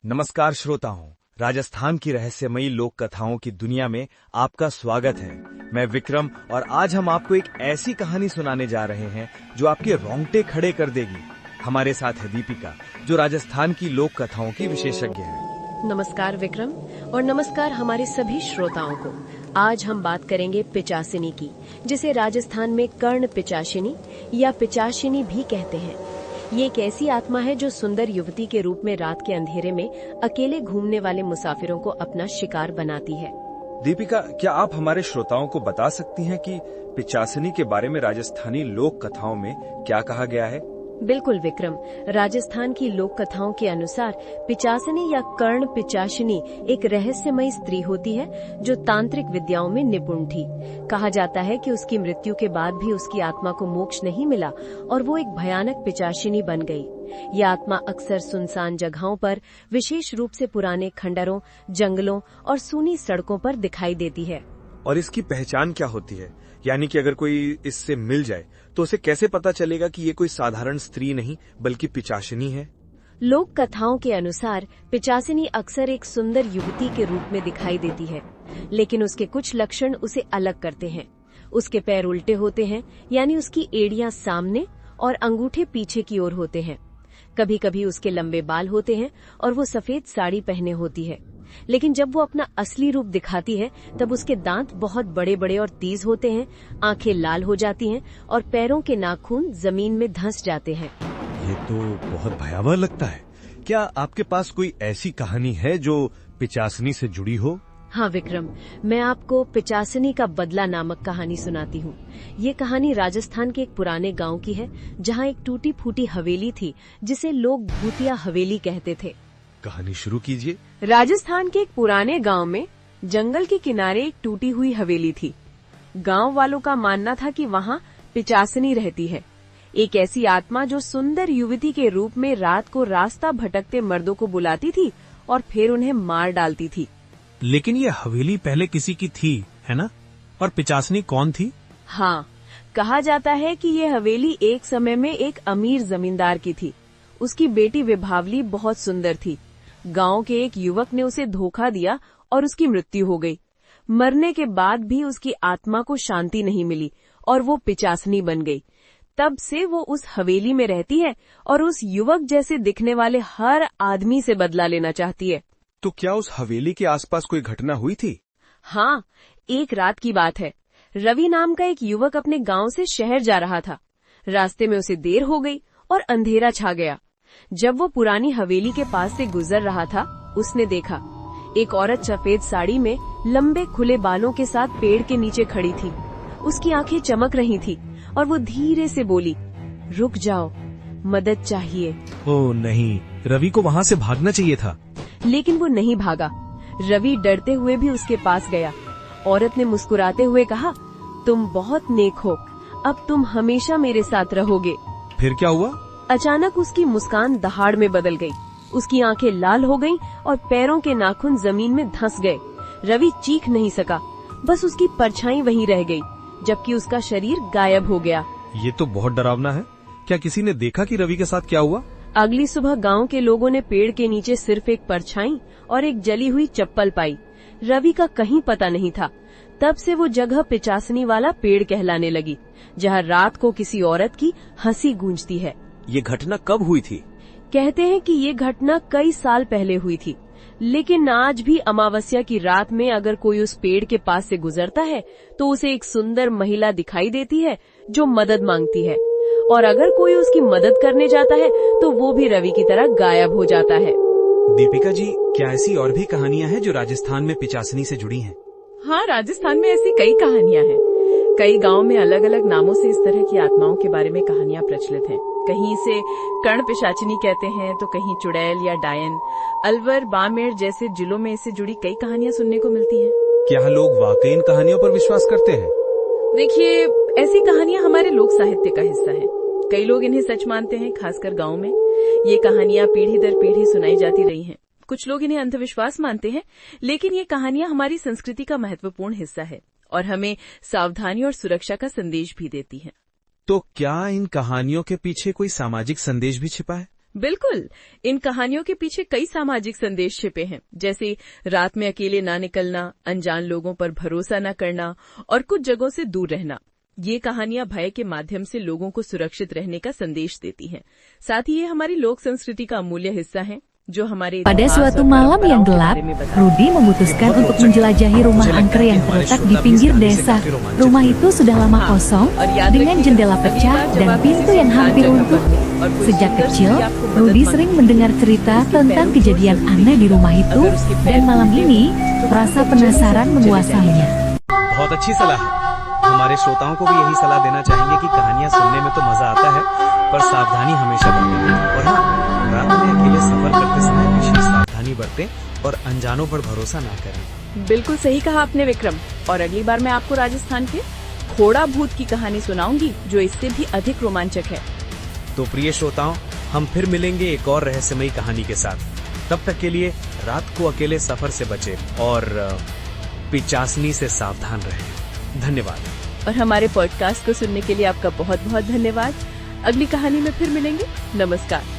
नमस्कार श्रोताओं, राजस्थान की रहस्यमयी लोक कथाओं की दुनिया में आपका स्वागत है। मैं विक्रम और आज हम आपको एक ऐसी कहानी सुनाने जा रहे हैं जो आपके रोंगटे खड़े कर देगी। हमारे साथ है दीपिका, जो राजस्थान की लोक कथाओं की विशेषज्ञ है। नमस्कार विक्रम और नमस्कार हमारे सभी श्रोताओं को। आज हम बात करेंगे पिचासिनी की, जिसे राजस्थान में कर्ण पिचासिनी या पिचासिनी भी कहते हैं। ये एक ऐसी आत्मा है जो सुंदर युवती के रूप में रात के अंधेरे में अकेले घूमने वाले मुसाफिरों को अपना शिकार बनाती है। दीपिका, क्या आप हमारे श्रोताओं को बता सकती हैं कि पिचासिनी के बारे में राजस्थानी लोक कथाओं में क्या कहा गया है? बिल्कुल विक्रम, राजस्थान की लोक कथाओं के अनुसार पिचासिनी या कर्ण पिचासिनी एक रहस्यमयी स्त्री होती है जो तांत्रिक विद्याओं में निपुण थी। कहा जाता है कि उसकी मृत्यु के बाद भी उसकी आत्मा को मोक्ष नहीं मिला और वो एक भयानक पिचासिनी बन गई। यह आत्मा अक्सर सुनसान जगहों पर, विशेष रूप से पुराने खंडरों, जंगलों और सूनी सड़कों पर दिखाई देती है। और इसकी पहचान क्या होती है? यानी कि अगर कोई इससे मिल जाए तो उसे कैसे पता चलेगा कि ये कोई साधारण स्त्री नहीं बल्कि पिचासिनी है? लोक कथाओं के अनुसार पिचासिनी अक्सर एक सुंदर युवती के रूप में दिखाई देती है, लेकिन उसके कुछ लक्षण उसे अलग करते हैं। उसके पैर उल्टे होते हैं, यानी उसकी एड़ियां सामने और अंगूठे पीछे की ओर होते हैं। कभी कभी उसके लंबे बाल होते हैं और वो सफेद साड़ी पहने होती है। लेकिन जब वो अपना असली रूप दिखाती है तब उसके दांत बहुत बड़े बड़े और तेज होते हैं, आंखें लाल हो जाती हैं और पैरों के नाखून जमीन में धंस जाते हैं। ये तो बहुत भयावह लगता है। क्या आपके पास कोई ऐसी कहानी है जो पिचासिनी से जुड़ी हो? हाँ विक्रम, मैं आपको पिचासिनी का बदला नामक कहानी सुनाती हूँ। ये कहानी राजस्थान के एक पुराने गांव की है, जहाँ एक टूटी फूटी हवेली थी जिसे लोग भूतिया हवेली कहते थे। कहानी शुरू कीजिए। राजस्थान के एक पुराने गांव में जंगल के किनारे एक टूटी हुई हवेली थी। गांव वालों का मानना था कि वहाँ पिचासिनी रहती है, एक ऐसी आत्मा जो सुंदर युवती के रूप में रात को रास्ता भटकते मर्दों को बुलाती थी और फिर उन्हें मार डालती थी। लेकिन ये हवेली पहले किसी की थी, है ना? और पिचासिनी कौन थी? हाँ, कहा जाता है कि ये हवेली एक समय में एक अमीर जमींदार की थी। उसकी बेटी विभावली बहुत सुंदर थी। गांव के एक युवक ने उसे धोखा दिया और उसकी मृत्यु हो गई। मरने के बाद भी उसकी आत्मा को शांति नहीं मिली और वो पिचासिनी बन गई। तब से वो उस हवेली में रहती है और उस युवक जैसे दिखने वाले हर आदमी से बदला लेना चाहती है। तो क्या उस हवेली के आसपास कोई घटना हुई थी? हाँ, एक रात की बात है। रवि नाम का एक युवक अपने गांव से शहर जा रहा था। रास्ते में उसे देर हो गई और अंधेरा छा गया। जब वो पुरानी हवेली के पास से गुजर रहा था, उसने देखा एक औरत सफेद साड़ी में लंबे खुले बालों के साथ पेड़ के नीचे खड़ी थी। उसकी आंखें चमक रही थी और वो धीरे से बोली, रुक जाओ, मदद चाहिए। ओह नहीं, रवि को वहाँ से भागना चाहिए था। लेकिन वो नहीं भागा। रवि डरते हुए भी उसके पास गया। औरत ने मुस्कुराते हुए कहा, तुम बहुत नेक हो, अब तुम हमेशा मेरे साथ रहोगे। फिर क्या हुआ? अचानक उसकी मुस्कान दहाड़ में बदल गई। उसकी आंखें लाल हो गईं और पैरों के नाखून जमीन में धंस गए। रवि चीख नहीं सका, बस उसकी परछाई वहीं रह गई, जबकि उसका शरीर गायब हो गया। ये तो बहुत डरावना है। क्या किसी ने देखा कि रवि के साथ क्या हुआ? अगली सुबह गांव के लोगों ने पेड़ के नीचे सिर्फ एक परछाई और एक जली हुई चप्पल पाई। रवि का कहीं पता नहीं था। तब से वो जगह पिचासिनी वाला पेड़ कहलाने लगी, जहाँ रात को किसी औरत की हंसी गूंजती है। ये घटना कब हुई थी? कहते हैं कि ये घटना कई साल पहले हुई थी, लेकिन आज भी अमावस्या की रात में अगर कोई उस पेड़ के पास से गुजरता है तो उसे एक सुंदर महिला दिखाई देती है जो मदद मांगती है, और अगर कोई उसकी मदद करने जाता है तो वो भी रवि की तरह गायब हो जाता है। दीपिका जी, क्या ऐसी और भी कहानियां हैं जो राजस्थान में पिचासिनी से जुड़ी हैं? हाँ, राजस्थान में ऐसी कई कहानियां हैं। कई गांव में अलग अलग नामों से इस तरह की आत्माओं के बारे में कहानियां प्रचलित हैं। कहीं इसे कर्ण पिशाचिनी कहते हैं तो कहीं चुड़ैल या डायन। अलवर, बाड़मेर जैसे जिलों में इससे जुड़ी कई कहानियां सुनने को मिलती हैं। क्या लोग वाकई इन कहानियों पर विश्वास करते हैं? देखिए, ऐसी कहानियां हमारे लोक साहित्य का हिस्सा है। कई लोग इन्हें सच मानते हैं, खासकर गाँव में। ये कहानियां पीढ़ी दर पीढ़ी सुनाई जाती रही हैं। कुछ लोग इन्हें अंधविश्वास मानते हैं, लेकिन ये कहानियां हमारी संस्कृति का महत्वपूर्ण हिस्सा है और हमें सावधानी और सुरक्षा का संदेश भी देती हैं। तो क्या इन कहानियों के पीछे कोई सामाजिक संदेश भी छिपा है? बिल्कुल, इन कहानियों के पीछे कई सामाजिक संदेश छिपे हैं, जैसे रात में अकेले ना निकलना, अनजान लोगों पर भरोसा न करना और कुछ जगहों से दूर रहना। ये कहानियां भय के माध्यम से लोगों को सुरक्षित रहने का संदेश देती हैं। साथ ही ये हमारी लोक संस्कृति का अमूल्य हिस्सा है, जो हमारे Pada suatu malam yang gelap, Rudy memutuskan untuk menjelajahi rumah angker yang terletak di pinggir desa. Rumah itu sudah lama kosong, dengan jendela pecah dan pintu yang hampir runtuh. Sejak kecil, Rudy sering mendengar cerita tentang kejadian aneh di rumah itu, dan malam ini, rasa penasaran menguasainya. बहुत अच्छी सलाह है। हमारे श्रोताओं को भी यही सलाह देना चाहेंगे कि कहानियां सुनने में तो मजा आता है, पर सावधानी हमेशा बरतें। और हाँ, रात में अकेले सफर करते समय विशेष सावधानी बरतें और अनजानों पर भरोसा ना करें। बिल्कुल सही कहा आपने विक्रम। और अगली बार मैं आपको राजस्थान के खोड़ा भूत की कहानी सुनाऊंगी, जो इससे भी अधिक रोमांचक है। तो प्रिय श्रोताओं, हम फिर मिलेंगे एक और रहस्यमयी कहानी के साथ। तब तक के लिए रात को अकेले सफर से बचे और पिचासनी से सावधान रहें। धन्यवाद। और हमारे पॉडकास्ट को सुनने के लिए आपका बहुत बहुत धन्यवाद। अगली कहानी में फिर मिलेंगे। नमस्कार।